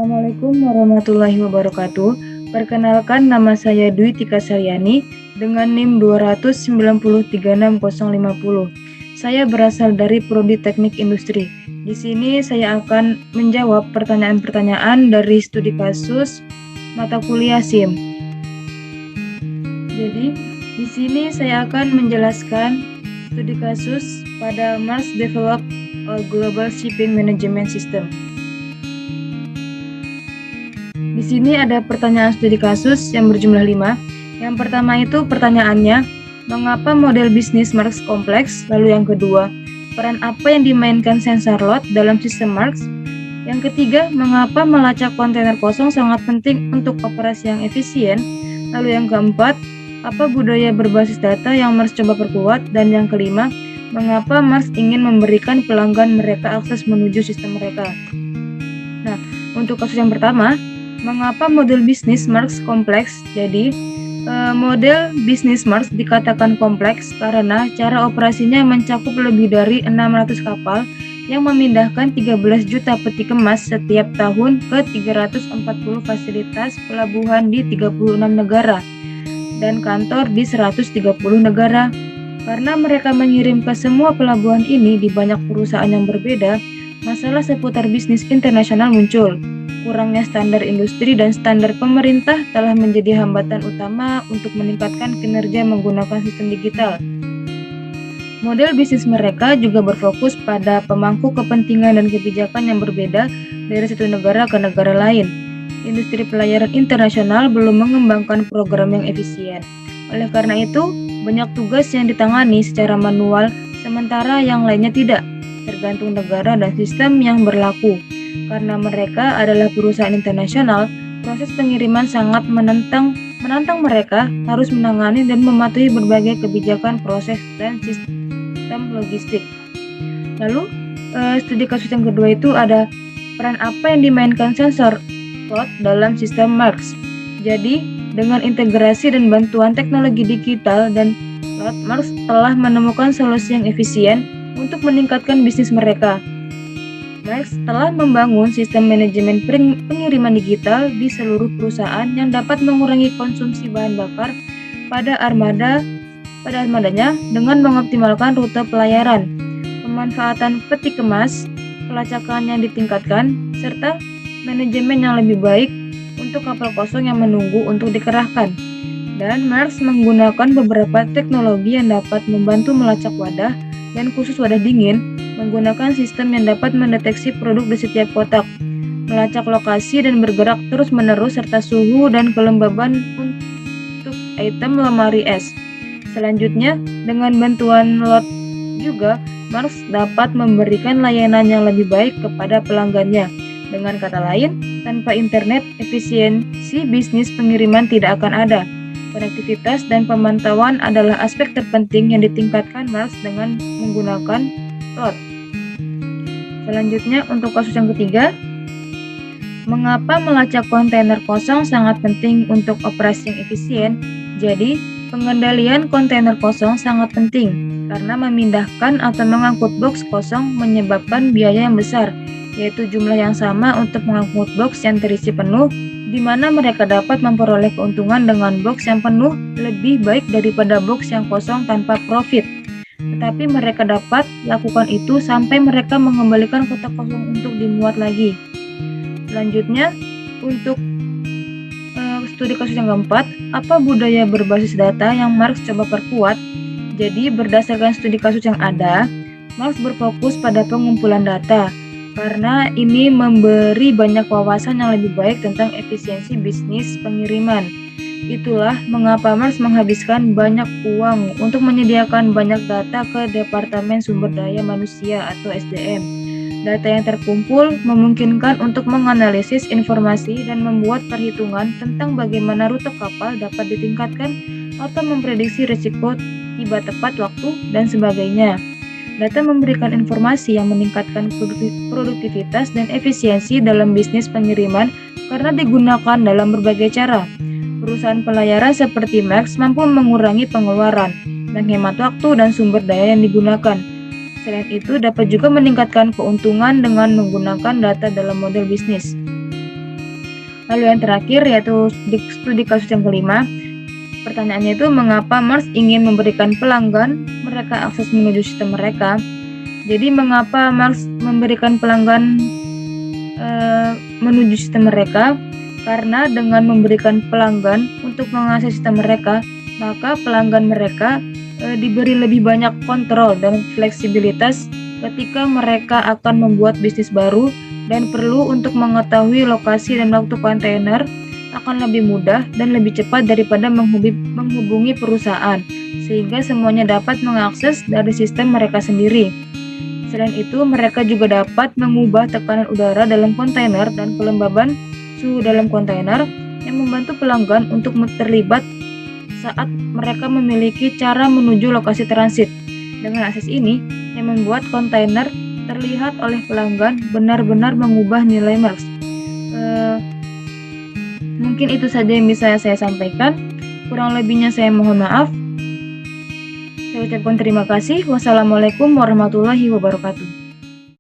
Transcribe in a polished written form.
Assalamualaikum warahmatullahi wabarakatuh. Perkenalkan, nama saya Dwi Tika Saryani dengan NIM 2936050. Saya berasal dari Prodi Teknik Industri. Di sini saya akan menjawab pertanyaan-pertanyaan dari studi kasus mata kuliah SIM. Jadi, di sini saya akan menjelaskan studi kasus pada Maersk Develop a Global Shipping Management System. Di sini ada pertanyaan studi kasus yang berjumlah 5. Yang pertama itu pertanyaannya, mengapa model bisnis Maersk kompleks? Lalu yang kedua, peran apa yang dimainkan sensor load dalam sistem Maersk? Yang ketiga, mengapa melacak kontainer kosong sangat penting untuk operasi yang efisien? Lalu yang keempat, apa budaya berbasis data yang Maersk coba perkuat? Dan yang kelima, mengapa Maersk ingin memberikan pelanggan mereka akses menuju sistem mereka? Nah, untuk kasus yang pertama, mengapa model bisnis Maersk kompleks? Jadi, model bisnis Maersk dikatakan kompleks karena cara operasinya mencakup lebih dari 600 kapal yang memindahkan 13 juta peti kemas setiap tahun ke 340 fasilitas pelabuhan di 36 negara dan kantor di 130 negara. Karena mereka mengirim ke semua pelabuhan ini di banyak perusahaan yang berbeda, masalah seputar bisnis internasional muncul. Kurangnya standar industri dan standar pemerintah telah menjadi hambatan utama untuk meningkatkan kinerja menggunakan sistem digital. Model bisnis mereka juga berfokus pada pemangku kepentingan dan kebijakan yang berbeda dari satu negara ke negara lain. Industri pelayaran internasional belum mengembangkan program yang efisien. Oleh karena itu, banyak tugas yang ditangani secara manual, sementara yang lainnya tidak, tergantung negara dan sistem yang berlaku. Karena mereka adalah perusahaan internasional, proses pengiriman sangat menantang mereka harus menangani dan mematuhi berbagai kebijakan proses dan sistem logistik. Lalu, studi kasus yang kedua itu ada peran apa yang dimainkan sensor load dalam sistem Maersk. Jadi, dengan integrasi dan bantuan teknologi digital dan load, Maersk telah menemukan solusi yang efisien untuk meningkatkan bisnis mereka. Maersk telah membangun sistem manajemen pengiriman digital di seluruh perusahaan yang dapat mengurangi konsumsi bahan bakar pada armadanya dengan mengoptimalkan rute pelayaran, pemanfaatan peti kemas, pelacakan yang ditingkatkan, serta manajemen yang lebih baik untuk kapal kosong yang menunggu untuk dikerahkan. Dan Maersk menggunakan beberapa teknologi yang dapat membantu melacak wadah dan khusus wadah dingin, menggunakan sistem yang dapat mendeteksi produk di setiap kotak, melacak lokasi dan bergerak terus-menerus serta suhu dan kelembaban untuk item lemari es. Selanjutnya, dengan bantuan load juga, Maersk dapat memberikan layanan yang lebih baik kepada pelanggannya. Dengan kata lain, tanpa internet, efisiensi bisnis pengiriman tidak akan ada. Konektivitas dan pemantauan adalah aspek terpenting yang ditingkatkan Maersk dengan menggunakan load. Selanjutnya, untuk kasus yang ketiga, mengapa melacak kontainer kosong sangat penting untuk operasi yang efisien? Jadi, pengendalian kontainer kosong sangat penting karena memindahkan atau mengangkut box kosong menyebabkan biaya yang besar, yaitu jumlah yang sama untuk mengangkut box yang terisi penuh, di mana mereka dapat memperoleh keuntungan dengan box yang penuh lebih baik daripada box yang kosong tanpa profit. Tetapi mereka dapat lakukan itu sampai mereka mengembalikan kotak kosong untuk dimuat lagi. Selanjutnya, untuk studi kasus yang keempat, apa budaya berbasis data yang Maersk coba perkuat? Jadi, berdasarkan studi kasus yang ada, Maersk berfokus pada pengumpulan data, karena ini memberi banyak wawasan yang lebih baik tentang efisiensi bisnis pengiriman. Itulah mengapa Maersk menghabiskan banyak uang untuk menyediakan banyak data ke Departemen Sumber Daya Manusia atau SDM. Data yang terkumpul memungkinkan untuk menganalisis informasi dan membuat perhitungan tentang bagaimana rute kapal dapat ditingkatkan atau memprediksi risiko tiba tepat waktu dan sebagainya. Data memberikan informasi yang meningkatkan produktivitas dan efisiensi dalam bisnis pengiriman karena digunakan dalam berbagai cara. Perusahaan pelayaran seperti Maersk mampu mengurangi pengeluaran, menghemat waktu dan sumber daya yang digunakan. Selain itu, dapat juga meningkatkan keuntungan dengan menggunakan data dalam model bisnis. Lalu yang terakhir yaitu studi kasus yang kelima. Pertanyaannya itu mengapa Mars ingin memberikan pelanggan mereka akses menuju sistem mereka. Jadi mengapa Mars memberikan pelanggan menuju sistem mereka? Karena dengan memberikan pelanggan untuk mengakses sistem mereka, maka pelanggan mereka diberi lebih banyak kontrol dan fleksibilitas ketika mereka akan membuat bisnis baru dan perlu untuk mengetahui lokasi dan waktu kontainer akan lebih mudah dan lebih cepat daripada menghubungi perusahaan, sehingga semuanya dapat mengakses dari sistem mereka sendiri. Selain itu, mereka juga dapat mengubah tekanan udara dalam kontainer dan kelembaban suhu dalam kontainer yang membantu pelanggan untuk terlibat saat mereka memiliki cara menuju lokasi transit. Dengan akses ini, yang membuat kontainer terlihat oleh pelanggan benar-benar mengubah nilai Mars. Mungkin itu saja yang bisa saya sampaikan. Kurang lebihnya saya mohon maaf. Saya ucapkan terima kasih. Wassalamualaikum warahmatullahi wabarakatuh.